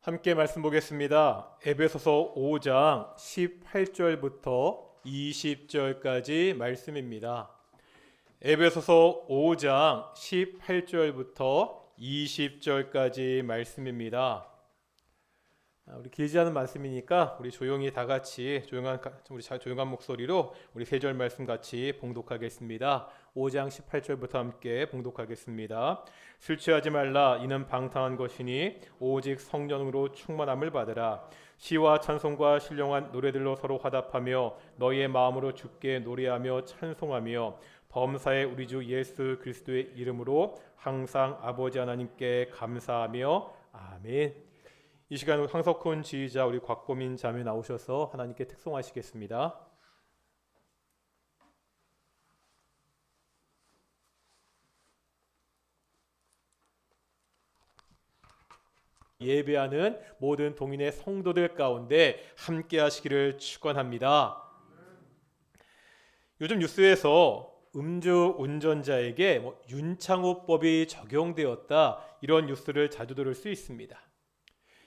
함께 말씀 보겠습니다. 에베소서 5장 18절부터 20절까지 말씀입니다. 에베소서 5장 18절부터 20절까지 말씀입니다. 우리 길지 않은 말씀이니까 우리 조용히 다 같이 조용한 목소리로 우리 세 절 말씀 같이 봉독하겠습니다. 5장 18절부터 함께 봉독하겠습니다. 술 취하지 말라. 이는 방탕한 것이니 오직 성령으로 충만함을 받으라. 시와 찬송과 신령한 노래들로 서로 화답하며 너희의 마음으로 주께 노래하며 찬송하며 범사의 우리 주 예수 그리스도의 이름으로 항상 아버지 하나님께 감사하며 아멘. 이 시간 황석훈 지휘자 우리 곽보민 자매 나오셔서 하나님께 특송하시겠습니다. 예배하는 모든 동인의 성도들 가운데 함께 하시기를 축원합니다. 요즘 뉴스에서 음주 운전자에게 윤창호법이 적용되었다 이런 뉴스를 자주 들을 수 있습니다.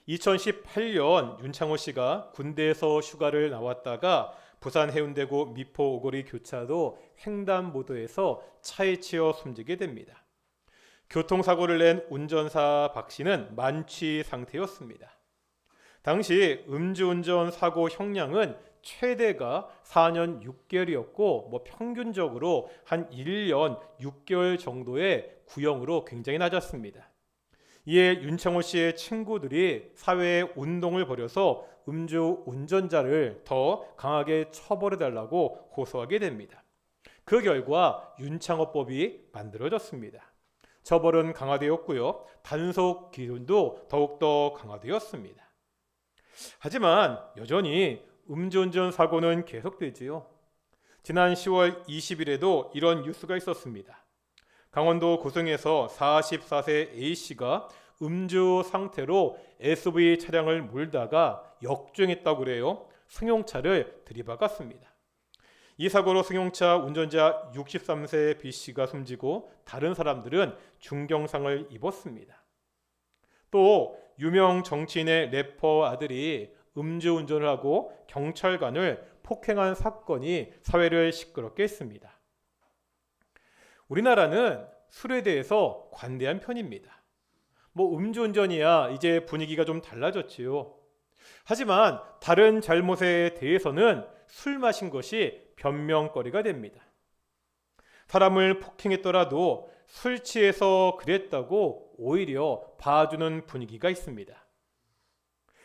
2018년 윤창호 씨가 군대에서 휴가를 나왔다가 부산 해운대구 미포 오거리 교차로 횡단보도에서 차에 치여 숨지게 됩니다. 교통사고를 낸 운전사 박 씨는 만취 상태였습니다. 당시 음주운전 사고 형량은 최대가 4년 6개월이었고 평균적으로 한 1년 6개월 정도의 구형으로 굉장히 낮았습니다. 이에 윤창호 씨의 친구들이 사회에 운동을 벌여서 음주 운전자를 더 강하게 처벌해달라고 호소하게 됩니다. 그 결과 윤창호법이 만들어졌습니다. 처벌은 강화되었고요. 단속 기준도 더욱더 강화되었습니다. 하지만 여전히 음주운전 사고는 계속되지요. 지난 10월 20일에도 이런 뉴스가 있었습니다. 강원도 고성에서 44세 A씨가 음주 상태로 SUV 차량을 몰다가 역주행했다고 그래요. 승용차를 들이박았습니다. 이 사고로 승용차 운전자 63세 B씨가 숨지고 다른 사람들은 중경상을 입었습니다. 또 유명 정치인의 래퍼 아들이 음주운전을 하고 경찰관을 폭행한 사건이 사회를 시끄럽게 했습니다. 우리나라는 술에 대해서 관대한 편입니다. 음주운전이야 이제 분위기가 좀 달라졌지요. 하지만 다른 잘못에 대해서는 술 마신 것이 변명거리가 됩니다. 사람을 폭행했더라도 술 취해서 그랬다고 오히려 봐주는 분위기가 있습니다.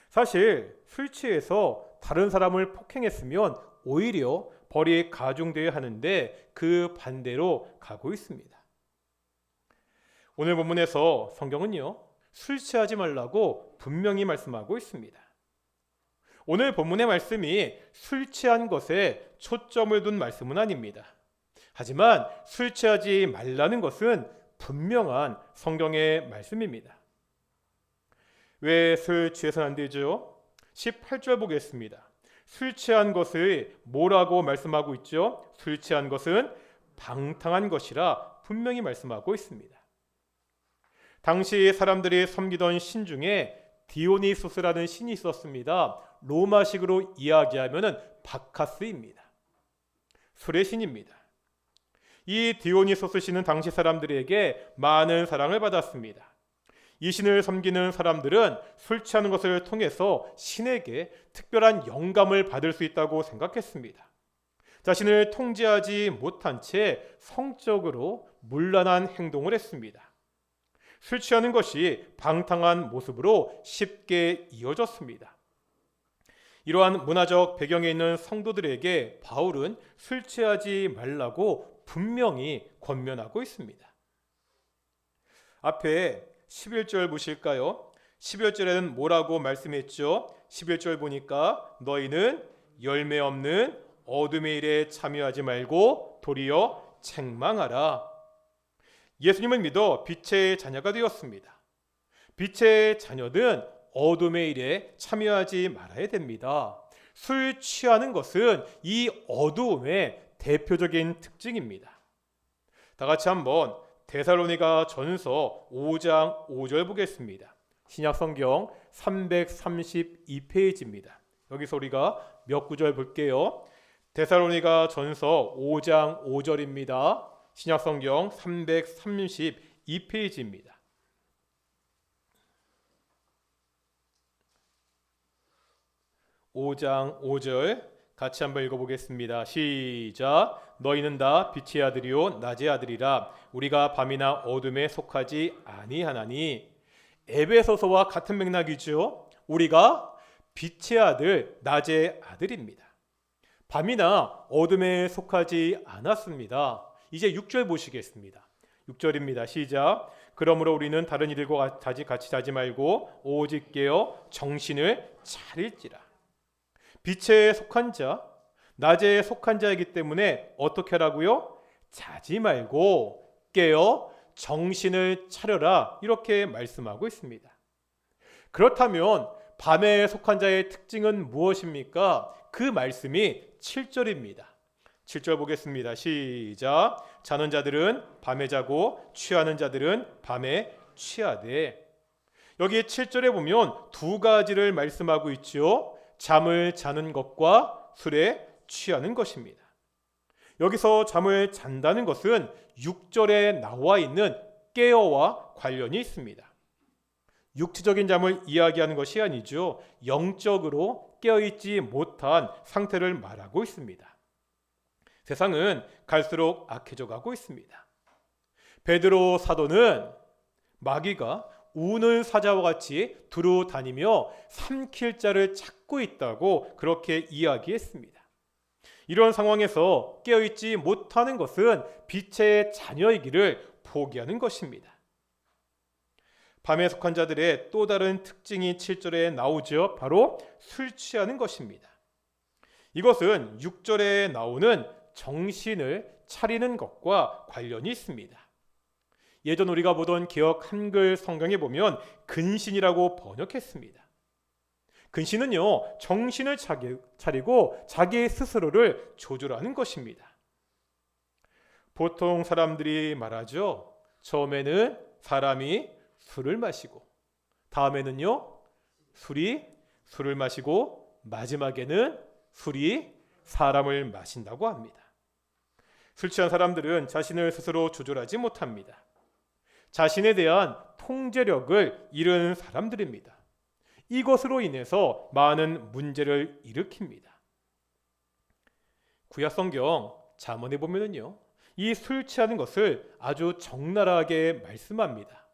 사실 술 취해서 다른 사람을 폭행했으면 오히려 벌이 가중되어야 하는데 그 반대로 가고 있습니다. 오늘 본문에서 성경은요, 술 취하지 말라고 분명히 말씀하고 있습니다. 오늘 본문의 말씀이 술 취한 것에 초점을 둔 말씀은 아닙니다. 하지만 술 취하지 말라는 것은 분명한 성경의 말씀입니다. 왜 술 취해서는 안 되죠? 18절 보겠습니다. 술 취한 것을 뭐라고 말씀하고 있죠? 술 취한 것은 방탕한 것이라 분명히 말씀하고 있습니다. 당시 사람들이 섬기던 신 중에 디오니소스라는 신이 있었습니다. 로마식으로 이야기하면 바카스입니다. 술의 신입니다. 이 디오니소스 신은 당시 사람들에게 많은 사랑을 받았습니다. 이 신을 섬기는 사람들은 술 취하는 것을 통해서 신에게 특별한 영감을 받을 수 있다고 생각했습니다. 자신을 통제하지 못한 채 성적으로 문란한 행동을 했습니다. 술 취하는 것이 방탕한 모습으로 쉽게 이어졌습니다. 이러한 문화적 배경에 있는 성도들에게 바울은 술 취하지 말라고 분명히 권면하고 있습니다. 앞에 11절 보실까요? 11절에는 뭐라고 말씀했죠? 11절 보니까 너희는 열매 없는 어둠의 일에 참여하지 말고 도리어 책망하라. 예수님을 믿어 빛의 자녀가 되었습니다. 빛의 자녀는 어둠의 일에 참여하지 말아야 됩니다. 술 취하는 것은 이 어두움의 대표적인 특징입니다. 다 같이 한번 데살로니가 전서 5장 5절 보겠습니다. 신약성경 332페이지입니다. 여기서 우리가 몇 구절 볼게요. 데살로니가 전서 5장 5절입니다. 신약성경 332페이지입니다. 5장 5절 같이 한번 읽어보겠습니다. 시작. 너희는 다 빛의 아들이요 낮의 아들이라. 우리가 밤이나 어둠에 속하지 아니하나니. 에베소서와 같은 맥락이죠. 우리가 빛의 아들, 낮의 아들입니다. 밤이나 어둠에 속하지 않았습니다. 이제 6절 보시겠습니다. 6절입니다. 시작. 그러므로 우리는 다른 이들과 같이 자지 말고 오직 깨어 정신을 차릴지라. 빛에 속한 자, 낮에 속한 자이기 때문에 어떻게 하라고요? 자지 말고 깨어 정신을 차려라, 이렇게 말씀하고 있습니다. 그렇다면 밤에 속한 자의 특징은 무엇입니까? 그 말씀이 7절입니다. 7절 보겠습니다. 시작. 자는 자들은 밤에 자고 취하는 자들은 밤에 취하되. 여기 7절에 보면 두 가지를 말씀하고 있죠. 잠을 자는 것과 술에 취하는 것입니다. 여기서 잠을 잔다는 것은 6절에 나와 있는 깨어와 관련이 있습니다. 육체적인 잠을 이야기하는 것이 아니죠. 영적으로 깨어있지 못한 상태를 말하고 있습니다. 세상은 갈수록 악해져 가고 있습니다. 베드로 사도는 마귀가 우는 사자와 같이 두루 다니며 삼킬 자를 찾고 있다고 그렇게 이야기했습니다. 이런 상황에서 깨어있지 못하는 것은 빛의 자녀이기를 포기하는 것입니다. 밤에 속한 자들의 또 다른 특징이 7절에 나오죠. 바로 술 취하는 것입니다. 이것은 6절에 나오는 정신을 차리는 것과 관련이 있습니다. 예전 우리가 보던 개역 한글 성경에 보면 근신이라고 번역했습니다. 근신은요, 정신을 차리고 자기 스스로를 조절하는 것입니다. 보통 사람들이 말하죠. 처음에는 사람이 술을 마시고, 다음에는요, 술을 마시고, 마지막에는 술이 사람을 마신다고 합니다. 술 취한 사람들은 자신을 스스로 조절하지 못합니다. 자신에 대한 통제력을 잃은 사람들입니다. 이것으로 인해서 많은 문제를 일으킵니다. 구약성경 잠언에 보면은요, 이 술 취하는 것을 아주 적나라하게 말씀합니다.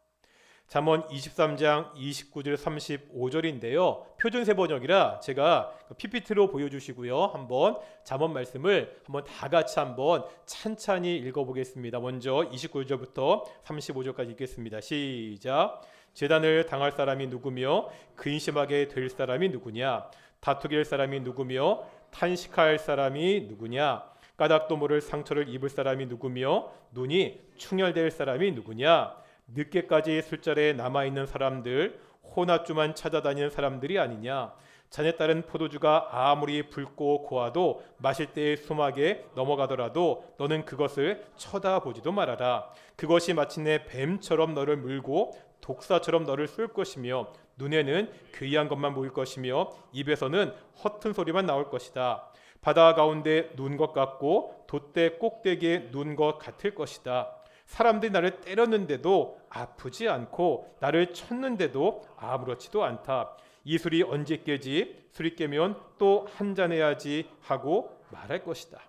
잠언 23장 29절 35절인데요. 표준세 번역이라 제가 PPT로 보여주시고요. 한번 잠언 말씀을 한번 다 같이 한번 찬찬히 읽어보겠습니다. 먼저 29절부터 35절까지 읽겠습니다. 시작. 재단을 당할 사람이 누구며 근심하게 될 사람이 누구냐? 다투게 할 사람이 누구며 탄식할 사람이 누구냐? 까닭도 모를 상처를 입을 사람이 누구며 눈이 충혈될 사람이 누구냐? 늦게까지 술자리에 남아있는 사람들, 혼합주만 찾아다니는 사람들이 아니냐? 자네 딸은 포도주가 아무리 붉고 고와도 마실 때의 수막에 넘어가더라도 너는 그것을 쳐다보지도 말아라. 그것이 마침내 뱀처럼 너를 물고 독사처럼 너를 쏠 것이며 눈에는 괴이한 것만 보일 것이며 입에서는 허튼 소리만 나올 것이다. 바다 가운데 눈 것 같고 돛대 꼭대기에 눈 것 같을 것이다. 사람들이 나를 때렸는데도 아프지 않고 나를 쳤는데도 아무렇지도 않다. 이 술이 언제 깨지? 술이 깨면 또 한잔해야지 하고 말할 것이다.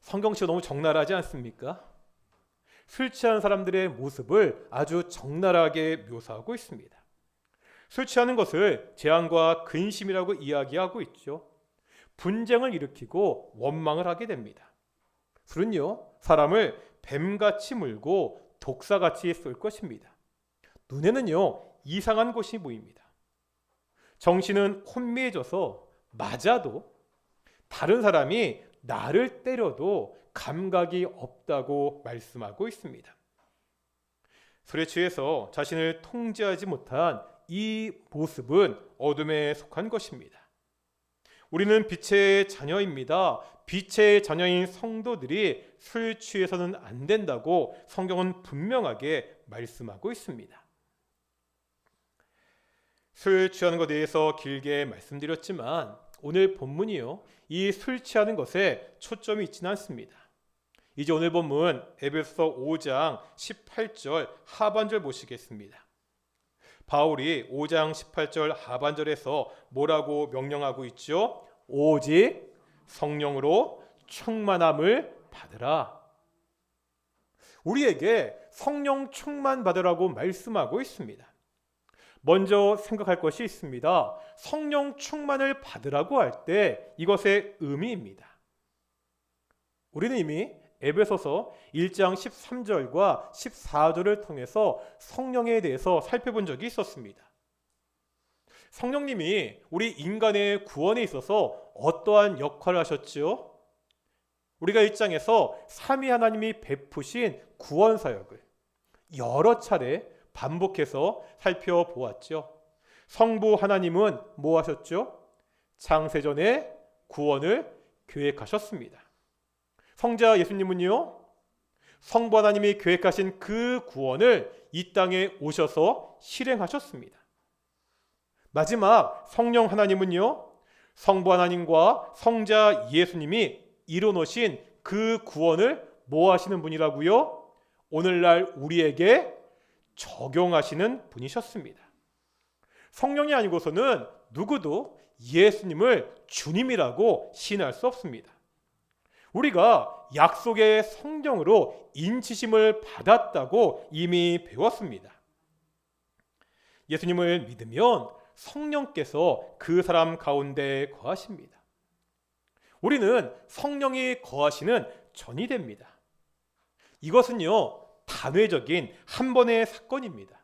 성경치가 너무 적나라하지 않습니까? 술 취한 사람들의 모습을 아주 적나라하게 묘사하고 있습니다. 술 취하는 것을 재앙과 근심이라고 이야기하고 있죠. 분쟁을 일으키고 원망을 하게 됩니다. 술은요, 사람을 뱀같이 물고 독사같이 쏠 것입니다. 눈에는요, 이상한 것이 보입니다. 정신은 혼미해져서 맞아도 다른 사람이 나를 때려도 감각이 없다고 말씀하고 있습니다. 술에 취해서 자신을 통제하지 못한 이 모습은 어둠에 속한 것입니다. 우리는 빛의 자녀입니다. 빛의 자녀인 성도들이 술 취해서는 안 된다고 성경은 분명하게 말씀하고 있습니다. 술 취하는 것에 대해서 길게 말씀드렸지만 오늘 본문이요, 이 술 취하는 것에 초점이 있지는 않습니다. 이제 오늘 본문 에베소서 5장 18절 하반절 보시겠습니다. 바울이 5장 18절 하반절에서 뭐라고 명령하고 있죠? 오직 성령으로 충만함을 받으라. 우리에게 성령 충만 받으라고 말씀하고 있습니다. 먼저 생각할 것이 있습니다. 성령 충만을 받으라고 할 때 이것의 의미입니다. 우리는 이미 에베소서 1장 13절과 14절을 통해서 성령에 대해서 살펴본 적이 있었습니다. 성령님이 우리 인간의 구원에 있어서 어떠한 역할을 하셨지요? 우리가 1장에서 삼위 하나님이 베푸신 구원 사역을 여러 차례 반복해서 살펴보았죠. 성부 하나님은 뭐 하셨죠? 창세전에 구원을 계획하셨습니다. 성자 예수님은요, 성부 하나님이 계획하신 그 구원을 이 땅에 오셔서 실행하셨습니다. 마지막 성령 하나님은요, 성부 하나님과 성자 예수님이 이뤄놓으신 그 구원을 뭐 하시는 분이라고요? 오늘날 우리에게 적용하시는 분이셨습니다. 성령이 아니고서는 누구도 예수님을 주님이라고 시인할 수 없습니다. 우리가 약속의 성령으로 인치심을 받았다고 이미 배웠습니다. 예수님을 믿으면 성령께서 그 사람 가운데 거하십니다. 우리는 성령이 거하시는 전이 됩니다. 이것은요, 단회적인 한 번의 사건입니다.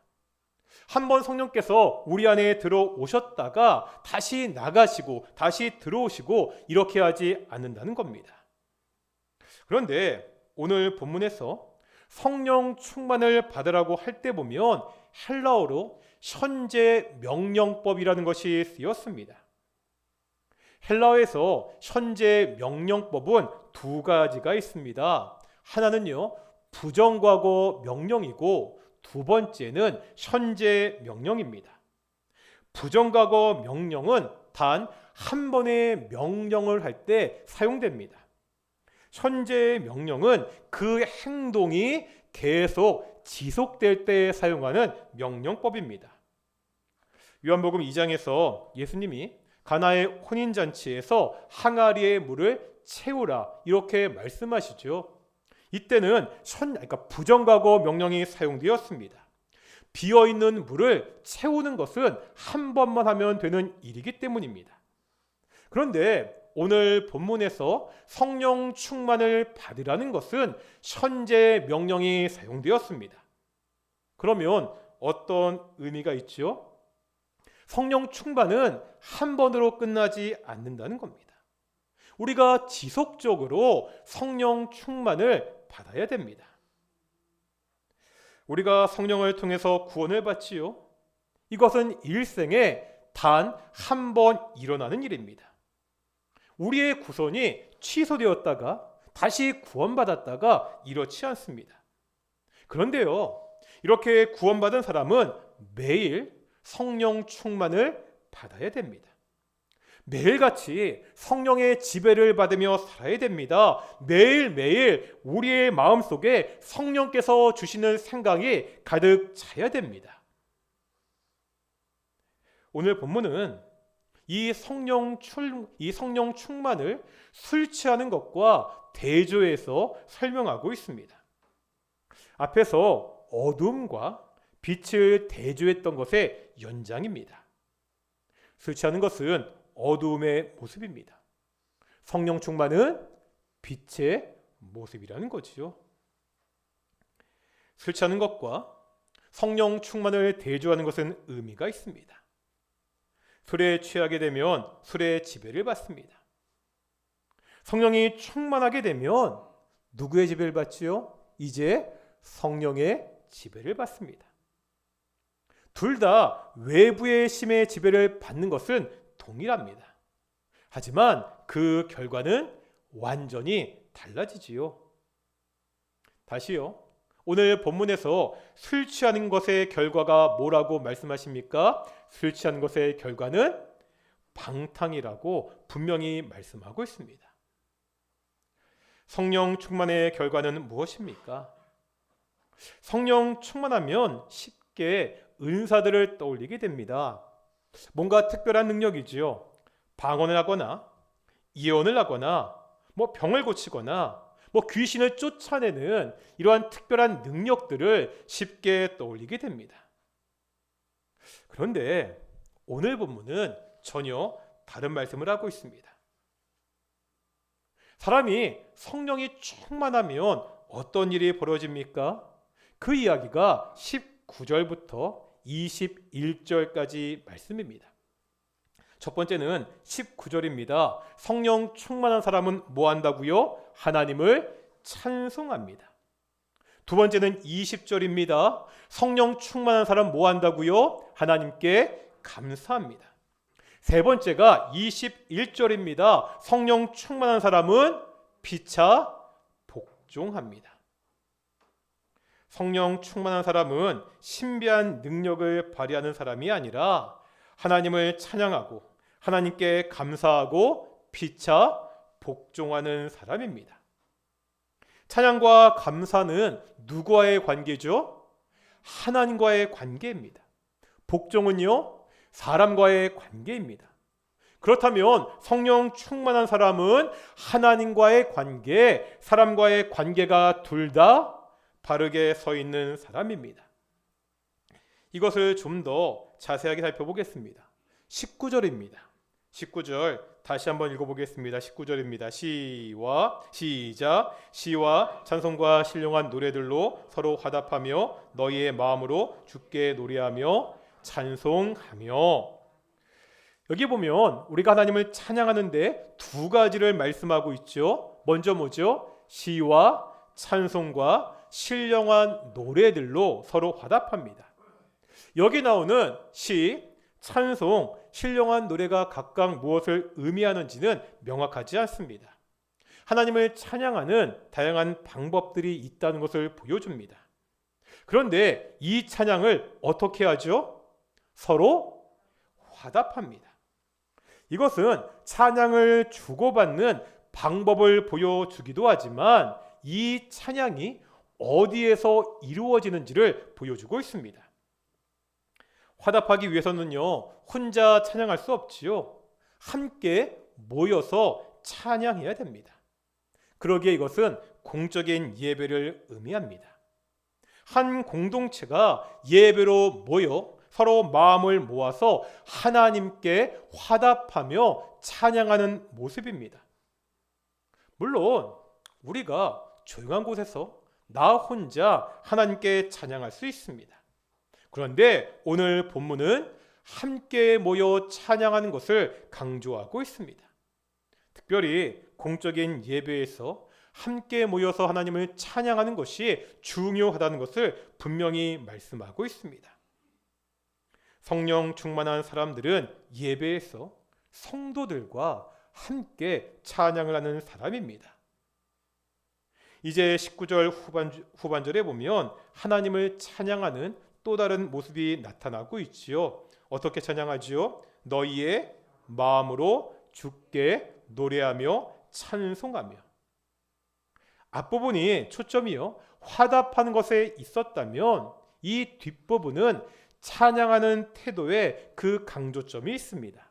한 번 성령께서 우리 안에 들어오셨다가 다시 나가시고 다시 들어오시고 이렇게 하지 않는다는 겁니다. 그런데 오늘 본문에서 성령 충만을 받으라고 할 때 보면 헬라어로 현재 명령법이라는 것이 쓰였습니다. 헬라어에서 현재 명령법은 두 가지가 있습니다. 하나는요, 부정과거 명령이고 두 번째는 현재 명령입니다. 부정과거 명령은 단 한 번의 명령을 할 때 사용됩니다. 현재 명령은 그 행동이 계속 지속될 때 사용하는 명령법입니다. 요한복음 2장에서 예수님이 가나의 혼인잔치에서 항아리의 물을 채우라 이렇게 말씀하시죠. 이때는 그러니까 부정과거 명령이 사용되었습니다. 비어있는 물을 채우는 것은 한 번만 하면 되는 일이기 때문입니다. 그런데 오늘 본문에서 성령 충만을 받으라는 것은 현재 명령이 사용되었습니다. 그러면 어떤 의미가 있죠? 성령 충만은 한 번으로 끝나지 않는다는 겁니다. 우리가 지속적으로 성령 충만을 받아야 됩니다. 우리가 성령을 통해서 구원을 받지요. 이것은 일생에 단 한 번 일어나는 일입니다. 우리의 구원이 취소되었다가 다시 구원받았다가 이렇지 않습니다. 그런데요, 이렇게 구원받은 사람은 매일 성령 충만을 받아야 됩니다. 매일같이 성령의 지배를 받으며 살아야 됩니다. 매일매일 우리의 마음속에 성령께서 주시는 생각이 가득 차야 됩니다. 오늘 본문은 이 성령 충만을 술 취하는 것과 대조해서 설명하고 있습니다. 앞에서 어둠과 빛을 대조했던 것의 연장입니다. 술 취하는 것은 어둠의 모습입니다. 성령 충만은 빛의 모습이라는 거지요. 술 취하는 것과 성령 충만을 대조하는 것은 의미가 있습니다. 술에 취하게 되면 술의 지배를 받습니다. 성령이 충만하게 되면 누구의 지배를 받지요? 이제 성령의 지배를 받습니다. 둘 다 외부의 힘의 지배를 받는 것은 동일합니다. 하지만 그 결과는 완전히 달라지지요. 다시요. 오늘 본문에서 술 취하는 것의 결과가 뭐라고 말씀하십니까? 술 취한 것의 결과는 방탕이라고 분명히 말씀하고 있습니다. 성령 충만의 결과는 무엇입니까? 성령 충만하면 쉽게 은사들을 떠올리게 됩니다. 뭔가 특별한 능력이지요. 방언을 하거나 예언을 하거나 병을 고치거나 귀신을 쫓아내는 이러한 특별한 능력들을 쉽게 떠올리게 됩니다. 그런데 오늘 본문은 전혀 다른 말씀을 하고 있습니다. 사람이 성령이 충만하면 어떤 일이 벌어집니까? 그 이야기가 19절부터 21절까지 말씀입니다. 첫 번째는 19절입니다. 성령 충만한 사람은 뭐 한다고요? 하나님을 찬송합니다. 두 번째는 20절입니다. 성령 충만한 사람 뭐 한다고요? 하나님께 감사합니다. 세 번째가 21절입니다. 성령 충만한 사람은 피차 복종합니다. 성령 충만한 사람은 신비한 능력을 발휘하는 사람이 아니라 하나님을 찬양하고 하나님께 감사하고 피차 복종하는 사람입니다. 찬양과 감사는 누구와의 관계죠? 하나님과의 관계입니다. 복종은요? 사람과의 관계입니다. 그렇다면 성령 충만한 사람은 하나님과의 관계, 사람과의 관계가 둘 다 바르게 서 있는 사람입니다. 이것을 좀 더 자세하게 살펴보겠습니다. 19절입니다. 19절 다시 한번 읽어보겠습니다. 19절입니다. 시작. 시와 찬송과 신령한 노래들로 서로 화답하며 너희의 마음으로 주께 노래하며 찬송하며. 여기 보면 우리가 하나님을 찬양하는데 두 가지를 말씀하고 있죠. 먼저 뭐죠? 시와 찬송과 신령한 노래들로 서로 화답합니다. 여기 나오는 시, 찬송, 신령한 노래가 각각 무엇을 의미하는지는 명확하지 않습니다. 하나님을 찬양하는 다양한 방법들이 있다는 것을 보여줍니다. 그런데 이 찬양을 어떻게 하죠? 서로 화답합니다. 이것은 찬양을 주고받는 방법을 보여주기도 하지만 이 찬양이 어디에서 이루어지는지를 보여주고 있습니다. 화답하기 위해서는요, 혼자 찬양할 수 없지요. 함께 모여서 찬양해야 됩니다. 그러기에 이것은 공적인 예배를 의미합니다. 한 공동체가 예배로 모여 서로 마음을 모아서 하나님께 화답하며 찬양하는 모습입니다. 물론 우리가 조용한 곳에서 나 혼자 하나님께 찬양할 수 있습니다. 그런데 오늘 본문은 함께 모여 찬양하는 것을 강조하고 있습니다. 특별히 공적인 예배에서 함께 모여서 하나님을 찬양하는 것이 중요하다는 것을 분명히 말씀하고 있습니다. 성령 충만한 사람들은 예배에서 성도들과 함께 찬양을 하는 사람입니다. 이제 19절 후반절에 보면 하나님을 찬양하는 또 다른 모습이 나타나고 있지요. 어떻게 찬양하지요? 너희의 마음으로 주께 노래하며 찬송하며. 앞부분이 초점이요, 화답하는 것에 있었다면 이 뒷부분은 찬양하는 태도에 그 강조점이 있습니다.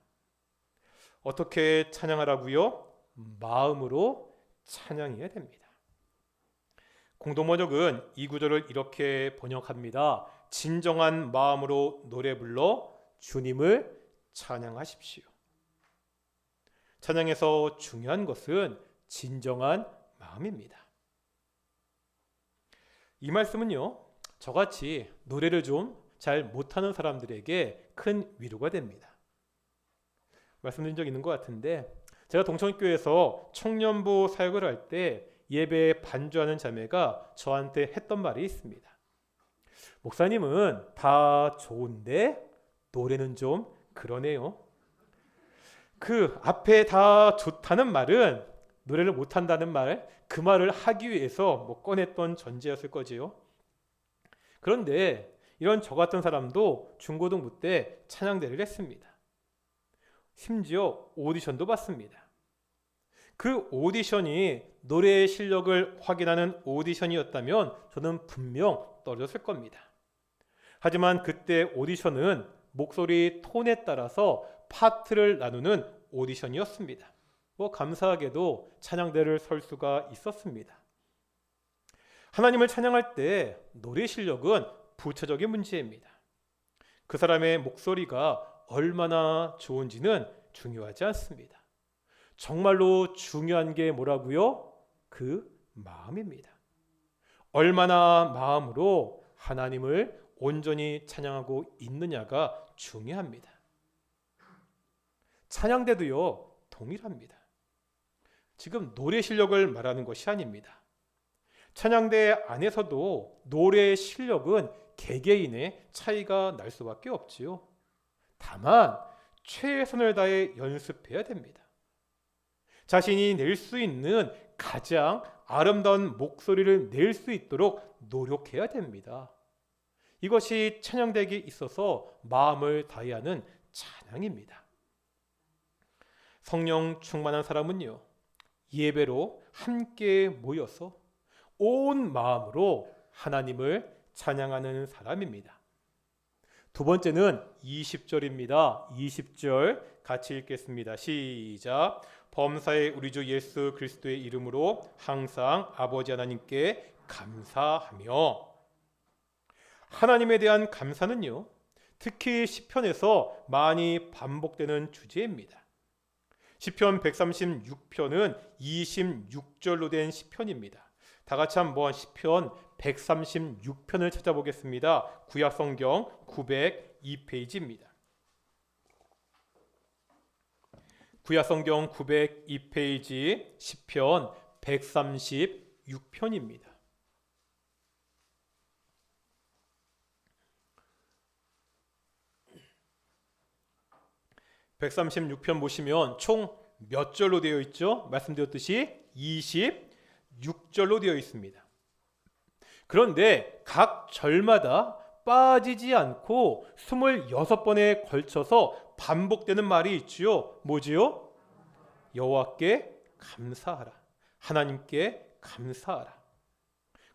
어떻게 찬양하라고요? 마음으로 찬양해야 됩니다. 공동번역은 이 구절을 이렇게 번역합니다. 진정한 마음으로 노래 불러 주님을 찬양하십시오. 찬양에서 중요한 것은 진정한 마음입니다. 이 말씀은요, 저같이 노래를 좀 잘 못하는 사람들에게 큰 위로가 됩니다. 말씀드린 적 있는 것 같은데, 제가 동천교회에서 청년부 사역을 할 때 예배에 반주하는 자매가 저한테 했던 말이 있습니다. 목사님은 다 좋은데 노래는 좀 그러네요. 그 앞에 다 좋다는 말은 노래를 못한다는 말, 그 말을 하기 위해서 꺼냈던 전제였을 거지요. 그런데 이런 저 같은 사람도 중고등부 때 찬양대를 했습니다. 심지어 오디션도 봤습니다. 그 오디션이 노래의 실력을 확인하는 오디션이었다면 저는 분명 떨어졌을 겁니다. 하지만 그때 오디션은 목소리 톤에 따라서 파트를 나누는 오디션이었습니다. 감사하게도 찬양대를 설 수가 있었습니다. 하나님을 찬양할 때 노래 실력은 부차적인 문제입니다. 그 사람의 목소리가 얼마나 좋은지는 중요하지 않습니다. 정말로 중요한 게 뭐라고요? 그 마음입니다. 얼마나 마음으로 하나님을 온전히 찬양하고 있느냐가 중요합니다. 찬양대도요, 동일합니다. 지금 노래 실력을 말하는 것이 아닙니다. 찬양대 안에서도 노래의 실력은 개개인의 차이가 날 수밖에 없지요. 다만 최선을 다해 연습해야 됩니다. 자신이 낼 수 있는 가장 아름다운 목소리를 낼 수 있도록 노력해야 됩니다. 이것이 찬양대에 있어서 마음을 다해야 하는 찬양입니다. 성령 충만한 사람은요, 예배로 함께 모여서 온 마음으로 하나님을 찬양하는 사람입니다. 두 번째는 20절입니다. 20절 같이 읽겠습니다. 시작. 범사의 우리 주 예수 그리스도의 이름으로 항상 아버지 하나님께 감사하며. 하나님에 대한 감사는요, 특히 시편에서 많이 반복되는 주제입니다. 시편 136편은 26절로 된 시편입니다. 다 같이 한번 시편 136편을 찾아보겠습니다. 구약성경 902페이지입니다. 구약성경 902페이지 시편 136편입니다. (136편) 보시면 총 몇 절로 되어 있죠? 말씀드렸듯이 26절로 되어 있습니다. 그런데 각 절마다 빠지지 않고 26번에 걸쳐서 반복되는 말이 있지요. 뭐지요? 여호와께 감사하라. 하나님께 감사하라.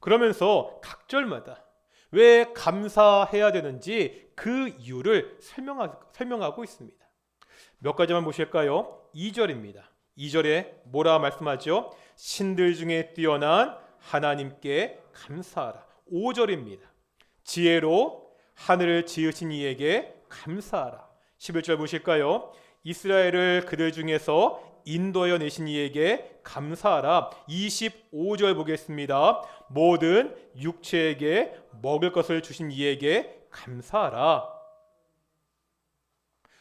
그러면서 각 절마다 왜 감사해야 되는지 그 이유를 설명하고 있습니다. 몇 가지만 보실까요? 2절입니다. 2절에 뭐라 말씀하죠? 신들 중에 뛰어난 하나님께 감사하라. 5절입니다. 지혜로 하늘을 지으신 이에게 감사하라. 11절 보실까요? 이스라엘을 그들 중에서 인도하여 내신 이에게 감사하라. 25절 보겠습니다. 모든 육체에게 먹을 것을 주신 이에게 감사하라.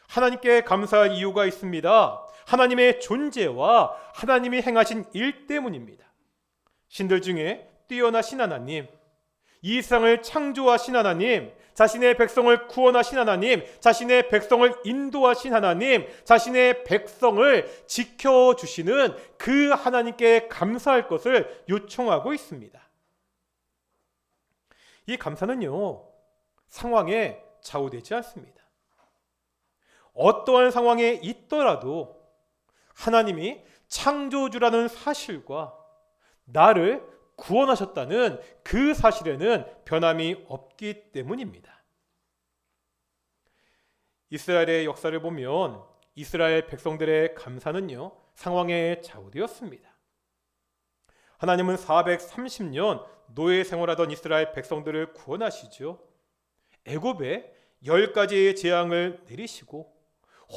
하나님께 감사할 이유가 있습니다. 하나님의 존재와 하나님이 행하신 일 때문입니다. 신들 중에 뛰어나신 하나님, 이 세상을 창조하신 하나님, 자신의 백성을 구원하신 하나님, 자신의 백성을 인도하신 하나님, 자신의 백성을 지켜주시는 그 하나님께 감사할 것을 요청하고 있습니다. 이 감사는요, 상황에 좌우되지 않습니다. 어떠한 상황에 있더라도 하나님이 창조주라는 사실과 나를 구원하셨다는 그 사실에는 변함이 없기 때문입니다. 이스라엘의 역사를 보면 이스라엘 백성들의 감사는요, 상황에 좌우되었습니다. 하나님은 430년 노예 생활하던 이스라엘 백성들을 구원하시죠. 애굽에 10가지의 재앙을 내리시고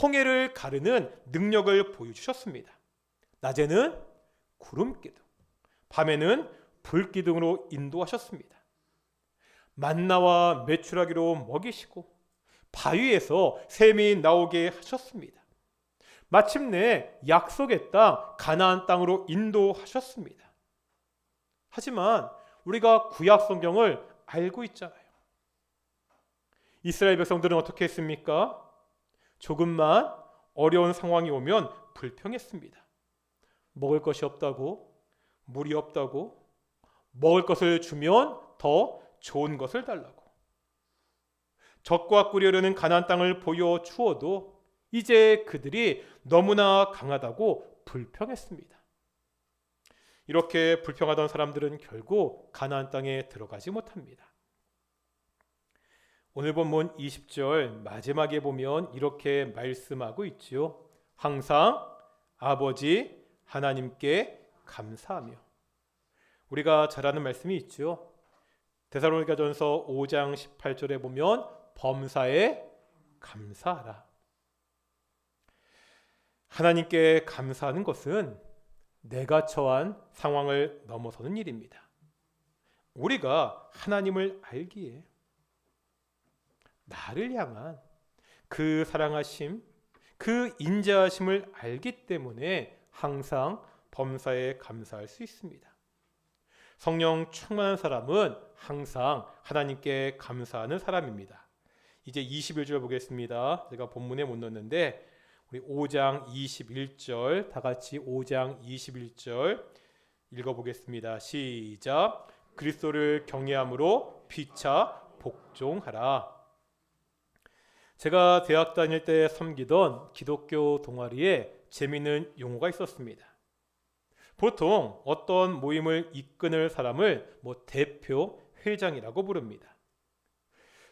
홍해를 가르는 능력을 보여주셨습니다. 낮에는 구름기둥, 밤에는 불기둥으로 인도하셨습니다. 만나와 메추라기로 먹이시고 바위에서 샘이 나오게 하셨습니다. 마침내 약속의 땅 가나안 땅으로 인도하셨습니다. 하지만 우리가 구약 성경을 알고 있잖아요. 이스라엘 백성들은 어떻게 했습니까? 조금만 어려운 상황이 오면 불평했습니다. 먹을 것이 없다고, 물이 없다고, 먹을 것을 주면 더 좋은 것을 달라고. 적과 꾸려려는 가나안 땅을 보여주어도 이제 그들이 너무나 강하다고 불평했습니다. 이렇게 불평하던 사람들은 결국 가나안 땅에 들어가지 못합니다. 오늘 본문 20절 마지막에 보면 이렇게 말씀하고 있지요. 항상 아버지 하나님께 감사하며. 우리가 잘 아는 말씀이 있죠. 데살로니가전서 5장 18절에 보면 범사에 감사하라. 하나님께 감사하는 것은 내가 처한 상황을 넘어서는 일입니다. 우리가 하나님을 알기에 나를 향한 그 사랑하심, 그 인자하심을 알기 때문에 항상 범사에 감사할 수 있습니다. 성령 충만한 사람은 항상 하나님께 감사하는 사람입니다. 이제 21절 보겠습니다. 제가 본문에 못 넣었는데 우리 5장 21절 다 같이 5장 21절 읽어보겠습니다. 시작. 그리스도를 경외함으로 피차 복종하라. 제가 대학 다닐 때 섬기던 기독교 동아리에 재미있는 용어가 있었습니다. 보통 어떤 모임을 이끄는 사람을 대표, 회장이라고 부릅니다.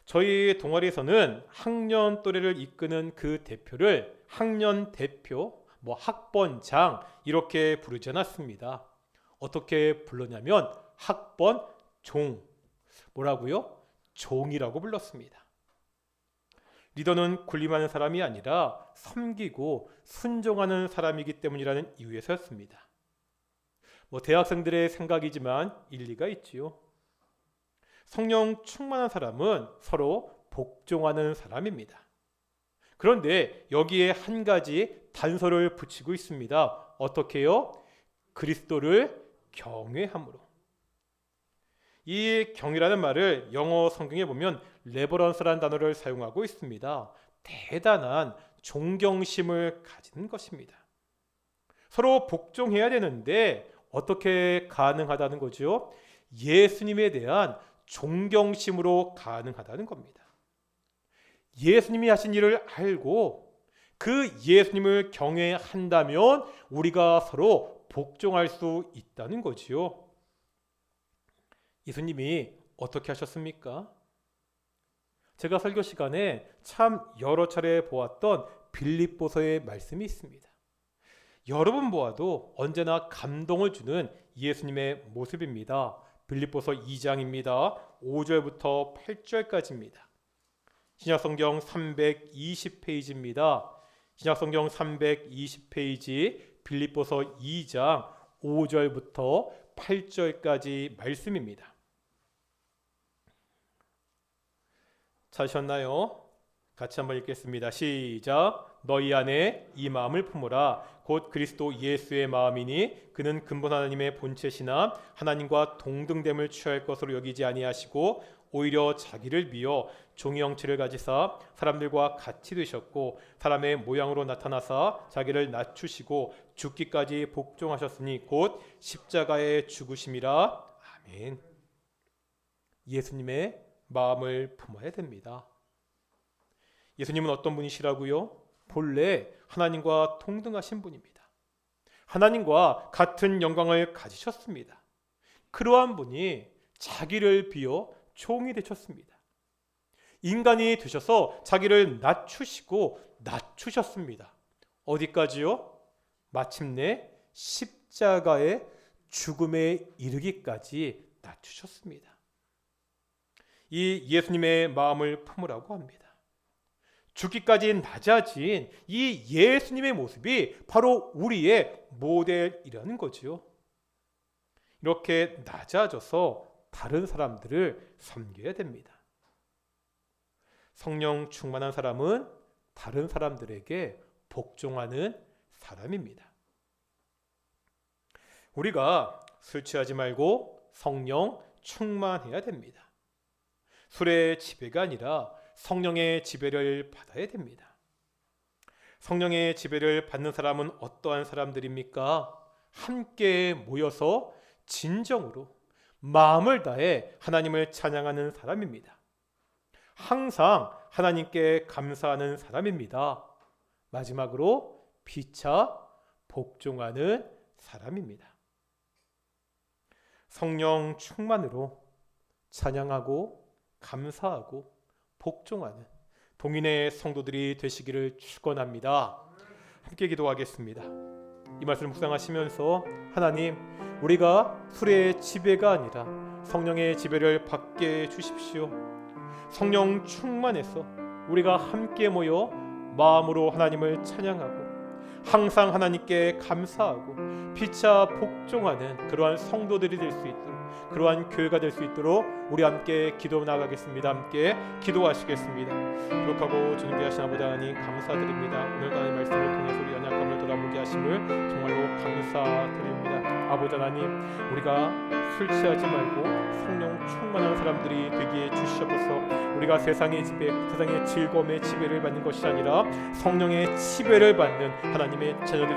저희 동아리에서는 학년 또래를 이끄는 그 대표를 학년 대표, 학번장 이렇게 부르지 않았습니다. 어떻게 불렀냐면 학번 종, 뭐라고요? 종이라고 불렀습니다. 리더는 군림하는 사람이 아니라 섬기고 순종하는 사람이기 때문이라는 이유에서였습니다. 대학생들의 생각이지만 일리가 있지요. 성령 충만한 사람은 서로 복종하는 사람입니다. 그런데 여기에 한 가지 단서를 붙이고 있습니다. 어떻게요? 그리스도를 경외함으로. 이 경이라는 말을 영어 성경에 보면 레버런스라는 단어를 사용하고 있습니다. 대단한 존경심을 가지는 것입니다. 서로 복종해야 되는데 어떻게 가능하다는 거죠? 예수님에 대한 존경심으로 가능하다는 겁니다. 예수님이 하신 일을 알고 그 예수님을 경외한다면 우리가 서로 복종할 수 있다는 거지요. 예수님이 어떻게 하셨습니까? 제가 설교 시간에 참 여러 차례 보았던 빌립보서의 말씀이 있습니다. 여러 번 보아도 언제나 감동을 주는 예수님의 모습입니다. 빌립보서 2장입니다. 5절부터 8절까지입니다. 신약성경 320페이지입니다. 신약성경 320페이지 빌립보서 2장 5절부터 8절까지 말씀입니다. 찾으셨나요? 같이 한번 읽겠습니다. 시작. 너희 안에 이 마음을 품으라. 곧 그리스도 예수의 마음이니 그는 근본 하나님의 본체시나 하나님과 동등됨을 취할 것으로 여기지 아니하시고 오히려 자기를 비어 종의 형체를 가지사 사람들과 같이 되셨고 사람의 모양으로 나타나사 자기를 낮추시고 죽기까지 복종하셨으니 곧 십자가의 죽으심이라. 아멘. 예수님의 마음을 품어야 됩니다. 예수님은 어떤 분이시라고요? 본래 하나님과 동등하신 분입니다. 하나님과 같은 영광을 가지셨습니다. 그러한 분이 자기를 비어 종이 되셨습니다. 인간이 되셔서 자기를 낮추셨습니다. 어디까지요? 마침내 십자가의 죽음에 이르기까지 낮추셨습니다. 이 예수님의 마음을 품으라고 합니다. 죽기까지 낮아진 이 예수님의 모습이 바로 우리의 모델이라는 거지요. 이렇게 낮아져서 다른 사람들을 섬겨야 됩니다. 성령 충만한 사람은 다른 사람들에게 복종하는 사람입니다. 우리가 술 취하지 말고 성령 충만해야 됩니다. 술의 지배가 아니라 성령의 지배를 받아야 됩니다. 성령의 지배를 받는 사람은 어떠한 사람들입니까? 함께 모여서 진정으로 마음을 다해 하나님을 찬양하는 사람입니다. 항상 하나님께 감사하는 사람입니다. 마지막으로 피차 복종하는 사람입니다. 성령 충만으로 찬양하고 감사하고 복종하는 동인의 성도들이 되시기를 축원합니다. 함께 기도하겠습니다. 이 말씀을 묵상하시면서 하나님, 우리가 술의 지배가 아니라 성령의 지배를 받게 해주십시오. 성령 충만해서 우리가 함께 모여 마음으로 하나님을 찬양하고 항상 하나님께 감사하고 피차 복종하는 그러한 성도들이 될 수 있도록, 그러한 교회가 될 수 있도록 우리 함께 기도 나가겠습니다. 함께 기도하시겠습니다. 기록하고 주님께 하신 아버지 하나님 감사드립니다. 오늘 하나님 말씀을 통해서 우리 연약함을 돌아보게 하심을 정말로 감사드립니다. 아버지 하나님, 우리가 술 취하지 말고 성령 충만한 사람들이 되게 주시옵소서. 우리가 세상의 지배, 세상의 즐거움의 지배를 받는 것이 아니라 성령의 지배를 받는 하나님의 자녀들